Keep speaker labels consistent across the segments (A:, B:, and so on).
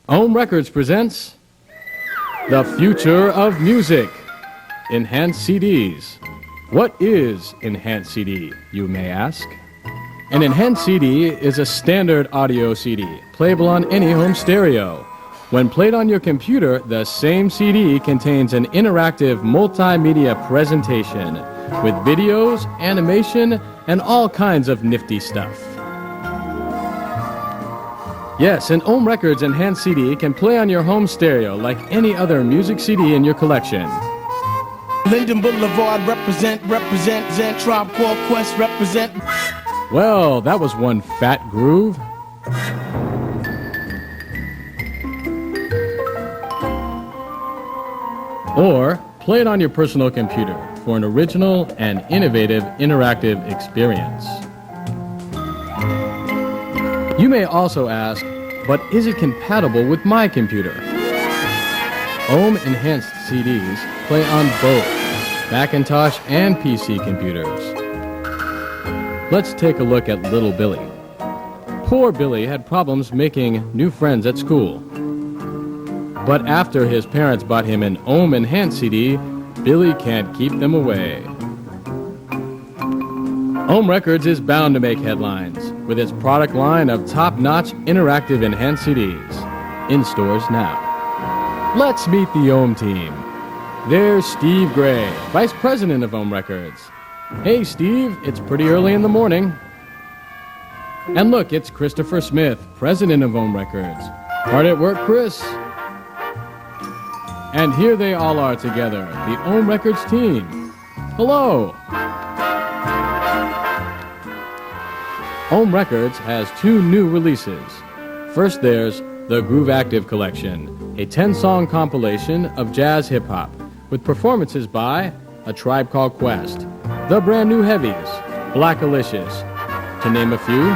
A: Home Records presents The Future of Music, Enhanced CDs. What is Enhanced CD, you may ask? An Enhanced CD is a standard audio CD, playable on any home stereo. When played on your computer, the same CD contains an interactive multimedia presentation with videos, animation, and all kinds of nifty stuff. Yes, an Ohm Records Enhanced CD can play on your home stereo like any other music CD in your collection.
B: Linden Boulevard represent, Tribe Called Quest represent.
A: Well, that was one fat groove. Or play it on your personal computer for an original and innovative interactive experience. You may also ask, but is it compatible with my computer? Ohm Enhanced CDs play on both Macintosh and PC computers. Let's take a look at little Billy. Poor Billy had problems making new friends at school. But after his parents bought him an Ohm Enhanced CD, Billy can't keep them away. Ohm Records is bound to make headlines with its product line of top-notch interactive enhanced CDs. In stores now. Let's meet the Ohm team. There's Steve Gray, Vice President of Ohm Records. Hey, Steve, it's pretty early in the morning. And look, it's Christopher Smith, President of Ohm Records. Hard at work, Chris. And here they all are together, the Ohm Records team. Hello. Ohm Records has two new releases. First, there's the Groove Active Collection, a 10-song compilation of jazz hip-hop with performances by A Tribe Called Quest, The Brand New Heavies, Black Alicious, to name a few.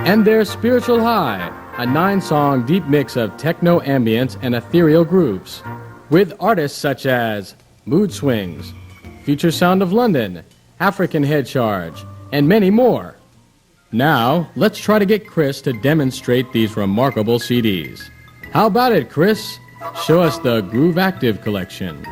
A: And there's Spiritual High, a 9-song deep mix of techno ambience and ethereal grooves, with artists such as Mood Swings, Future Sound of London, African Head Charge, and many more. Now, let's try to get Chris to demonstrate these remarkable CDs. How about it, Chris? Show us the Groove Active Collection.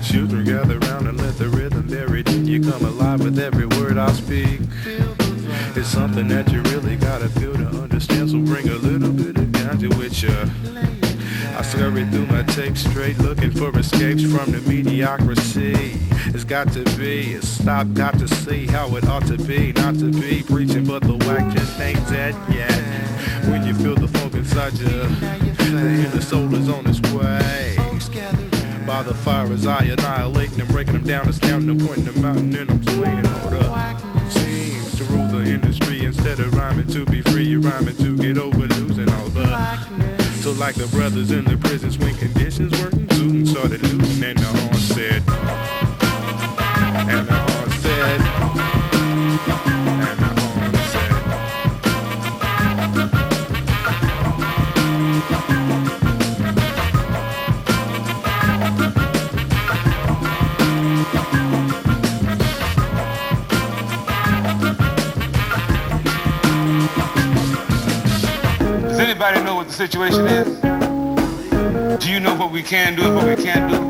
C: Children gather round and let the rhythm buried in you come alive with every word I speak. It's something that you really gotta feel to understand, so bring a little bit of ganja with ya. I scurry through my tapes straight, looking for escapes from the mediocrity. It's got to be, it's stop, got to see how it ought to be. Not to be preaching, but the whack just ain't dead yet. When you feel the funk inside you, the inner soul is on its way. By the fire as I annihilate them, breaking them down, astounding them, pointing them out, and then I'm swinging all the seems to rule the industry. Instead of rhyming to be free, you're rhyming to get over losing all the. So like the brothers in the prisons when conditions weren't suiting, started looting, and the horn said, and the horn said, and the horn said.
D: Does anybody know what the situation is? Do you know what we can do and what we can't do?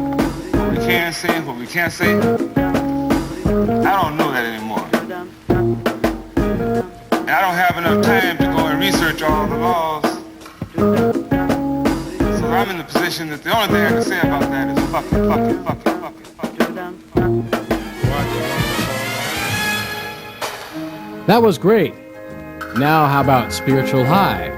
D: What we can say and what we can't say? I don't know that anymore. And I don't have enough time to go and research all the laws. So I'm in the position that the only thing I can say about that is fuck it.
A: That was great. Now how about Spiritual High?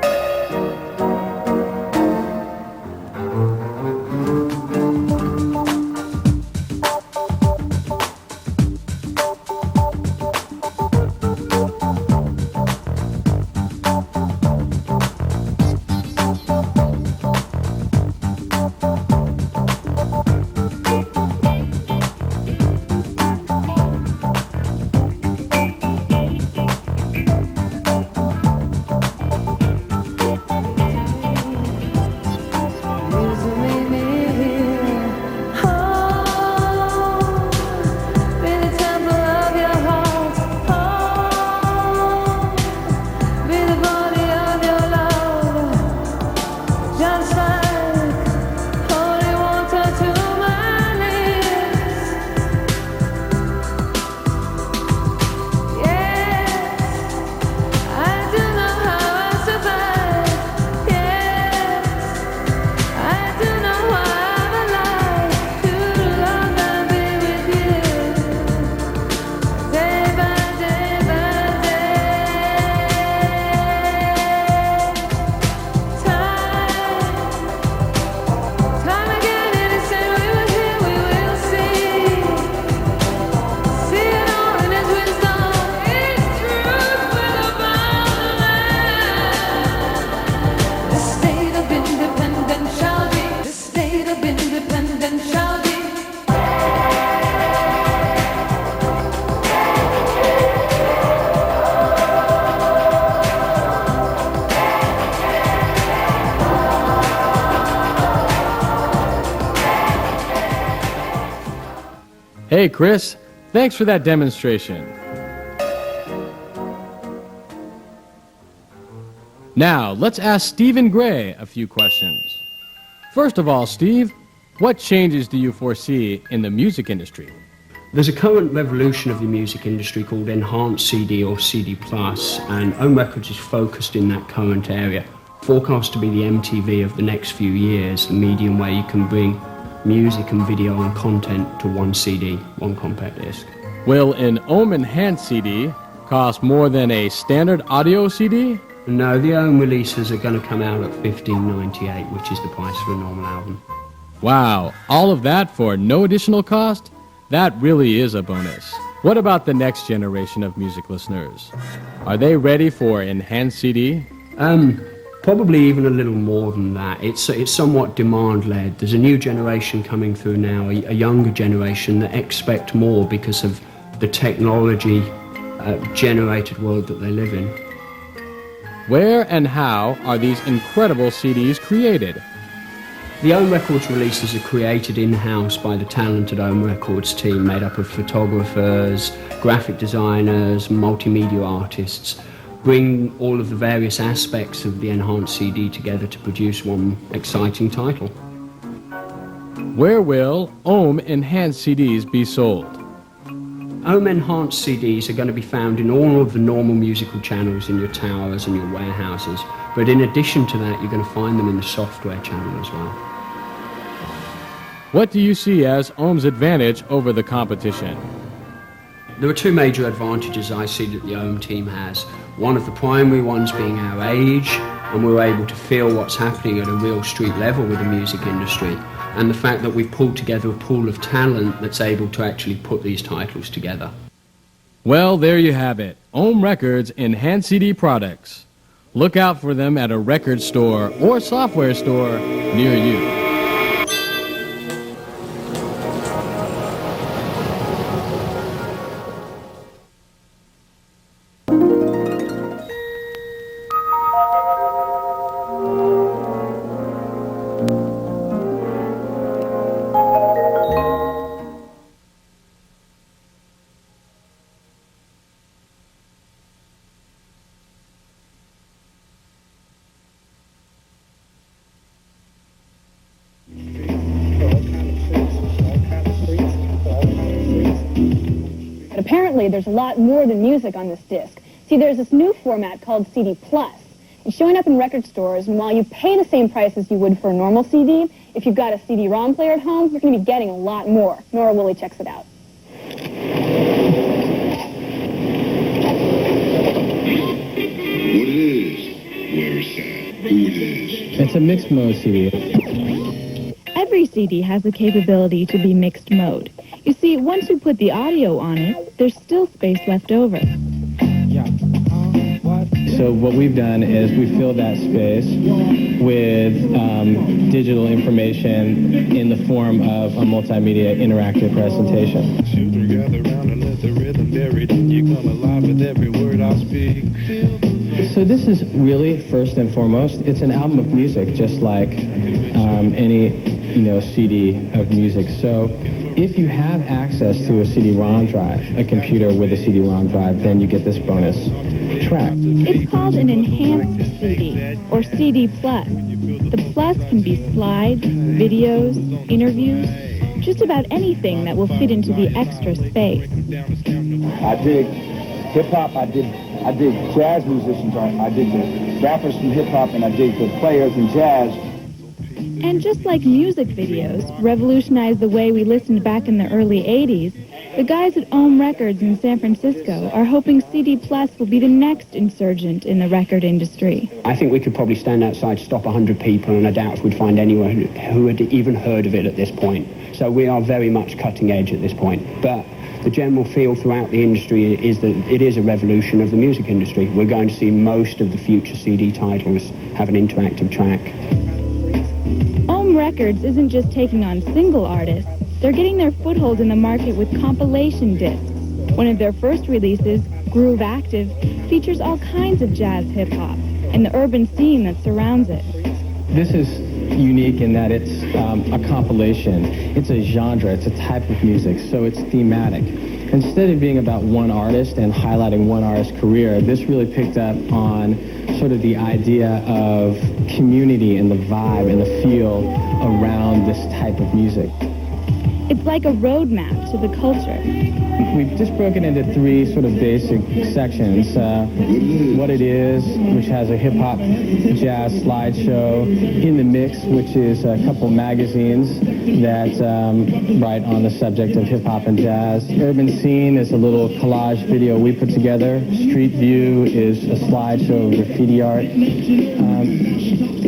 A: Hey, Chris, thanks for that demonstration. Now, let's ask Stephen Gray a few questions. First of all, Steve, what changes do you foresee in the music industry?
E: There's a current revolution of the music industry called Enhanced CD or CD+, and Ohm Records is focused in that current area. Forecast to be the MTV of the next few years, the medium where you can bring music and video and content to one CD, one compact disc.
A: Will an Ohm Enhanced CD cost more than a standard audio CD?
E: No, the Ohm releases are going to come out at $15.98, which is the price for a normal album.
A: Wow, all of that for no additional cost? That really is a bonus. What about the next generation of music listeners? Are they ready for Enhanced CD?
E: Probably even a little more than that. It's somewhat demand-led. There's a new generation coming through now, a younger generation that expect more because of the technology-generated world that they live in.
A: Where and how are these incredible CDs created?
E: The Ohm Records releases are created in-house by the talented Ohm Records team made up of photographers, graphic designers, multimedia artists. Bring all of the various aspects of the Enhanced CD together to produce one exciting title.
A: Where will Ohm Enhanced CDs be sold?
E: Ohm Enhanced CDs are going to be found in all of the normal musical channels in your towers and your warehouses, but in addition to that, you're going to find them in the software channel as well.
A: What do you see as Ohm's advantage over the competition?
E: There are two major advantages I see that the Ohm team has. One of the primary ones being our age, and we're able to feel what's happening at a real street level with the music industry, and the fact that we've pulled together a pool of talent that's able to actually put these titles together.
A: Well, there you have it. Ohm Records Enhanced CD products. Look out for them at a record store or software store near you.
F: Apparently, there's a lot more than music on this disc. See, there's this new format called CD+. It's showing up in record stores, and while you pay the same price as you would for a normal CD, if you've got a CD-ROM player at home, you're going to be getting a lot more. Nora Woolley checks it out.
G: What it is, where it's at, who it is.
H: It's a mixed mode CD.
I: Every CD has the capability to be mixed mode. You see, once you put the audio on it, there's still space left over.
H: So what we've done is we filled that space with digital information in the form of a multimedia interactive presentation.
C: Children gather round and let the rhythm buried. You come alive with every word I speak.
H: So this is really, first and foremost, it's an album of music, just like any CD of music. So if you have access to a CD-ROM drive, a computer with a CD-ROM drive, then you get this bonus track.
I: It's called an enhanced CD, or CD+. The plus can be slides, videos, interviews, just about anything that will fit into the extra space.
J: I dig hip-hop, I dig jazz musicians, I dig the rappers from hip-hop, and I dig the players in jazz.
I: And just like music videos revolutionized the way we listened back in the early 80s, the guys at Ohm Records in San Francisco are hoping CD Plus will be the next insurgent in the record industry.
E: I think we could probably stand outside, stop 100 people, and I doubt if we'd find anyone who had even heard of it at this point. So we are very much cutting edge at this point. But the general feel throughout the industry is that it is a revolution of the music industry. We're going to see most of the future CD titles have an interactive track.
I: Ohm Records isn't just taking on single artists. They're getting their foothold in the market with compilation discs. One of their first releases, Groove Active, features all kinds of jazz hip-hop and the urban scene that surrounds it.
H: This is unique in that it's a compilation. It's a genre. It's a type of music, so it's thematic. Instead of being about one artist and highlighting one artist's career, this really picked up on sort of the idea of community and the vibe and the feel around this type of music.
I: It's like a roadmap to the culture.
H: We've just broken into three sort of basic sections. What It Is, which has a hip-hop jazz slideshow. In the Mix, which is a couple magazines that write on the subject of hip-hop and jazz. Urban Scene is a little collage video we put together. Street View is a slideshow of graffiti art.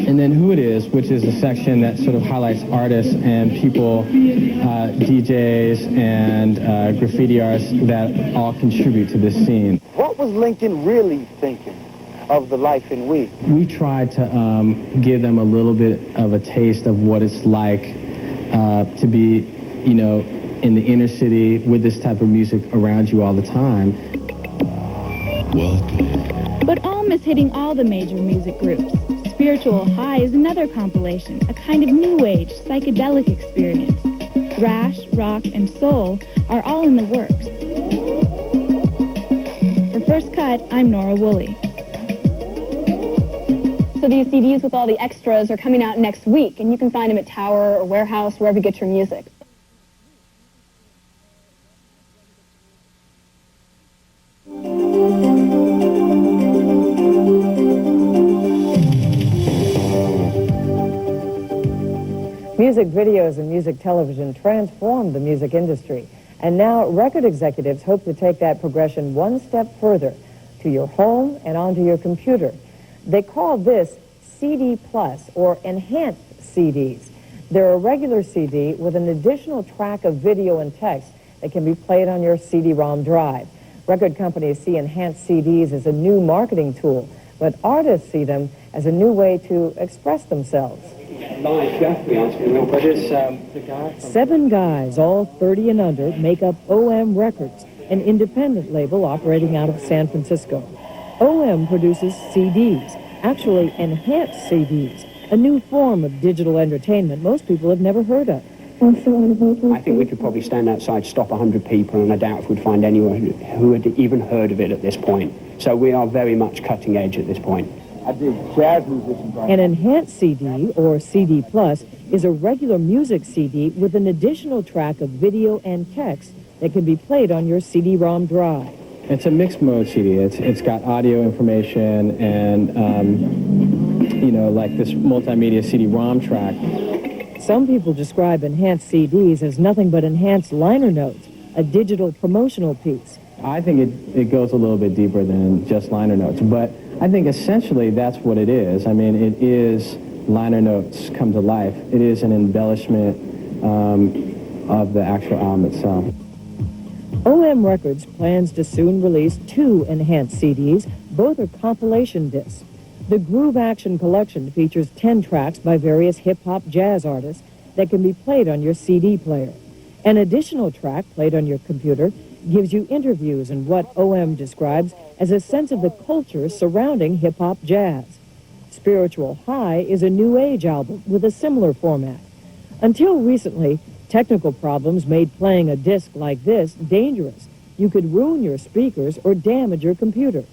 H: And then Who It Is, which is a section that sort of highlights artists and people, DJs and graffiti artists that all contribute to this scene.
J: What was Lincoln really thinking of the life in We?
H: We tried to give them a little bit of a taste of what it's like to be, you know, in the inner city with this type of music around you all the time.
G: Welcome.
I: But OM is hitting all the major music groups. Spiritual High is another compilation, a kind of new age, psychedelic experience. Thrash, rock, and soul are all in the works. For First Cut, I'm Nora Woolley.
F: So these CDs with all the extras are coming out next week, and you can find them at Tower or Warehouse, wherever you get your music.
K: Music videos and music television transformed the music industry, and now record executives hope to take that progression one step further to your home and onto your computer. They call this CD Plus, or enhanced CDs. They're a regular CD with an additional track of video and text that can be played on your CD-ROM drive. Record companies see enhanced CDs as a new marketing tool, but artists see them as a new way to express themselves. Seven guys, all 30 and under, make up OM Records, an independent label operating out of San Francisco. OM produces CDs, actually enhanced CDs, a new form of digital entertainment most people have never heard of.
E: I think we could probably stand outside, stop 100 people, and I doubt if we'd find anyone who had even heard of it at this point. So we are very much cutting edge at this point.
J: I dig jazz musicians.
K: An enhanced CD, or CD Plus, is a regular music CD with an additional track of video and text that can be played on your CD-ROM drive.
H: It's a mixed mode CD. It's got audio information and, you know, like this multimedia CD-ROM track.
K: Some people describe enhanced CDs as nothing but enhanced liner notes, a digital promotional piece.
H: I think it goes a little bit deeper than just liner notes, but I think essentially that's what it is. I mean, it is liner notes come to life. It is an embellishment of the actual album itself.
K: OM Records plans to soon release 2 enhanced CDs. Both are compilation discs. The Groove Action Collection features 10 tracks by various hip-hop jazz artists that can be played on your CD player. An additional track played on your computer gives you interviews and what OM describes as a sense of the culture surrounding hip-hop jazz. Spiritual High is a new age album with a similar format. Until recently, technical problems made playing a disc like this dangerous. You could ruin your speakers or damage your computer.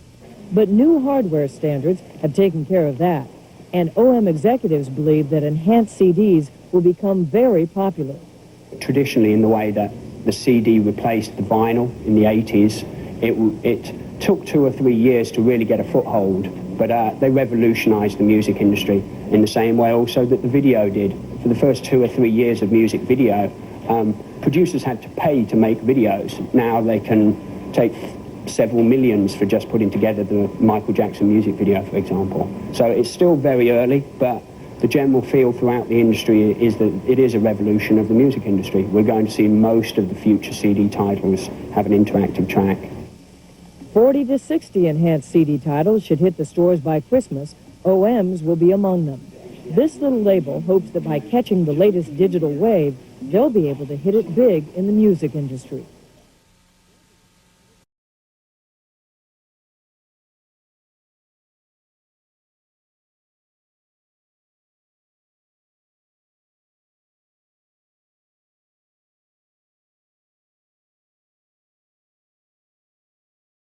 K: But new hardware standards have taken care of that, and OM executives believe that enhanced CDs will become very popular.
E: Traditionally, in the way that the CD replaced the vinyl in the 80s, it took 2 or 3 years to really get a foothold, but they revolutionized the music industry in the same way also that the video did. For the first 2 or 3 years of music video, producers had to pay to make videos. Now they can take several millions for just putting together the Michael Jackson music video, for example. So it's still very early, but the general feel throughout the industry is that it is a revolution of the music industry. We're going to see most of the future CD titles have an interactive track.
K: 40 to 60 enhanced CD titles should hit the stores by Christmas. OM's will be among them. This little label hopes that by catching the latest digital wave, they'll be able to hit it big in the music industry.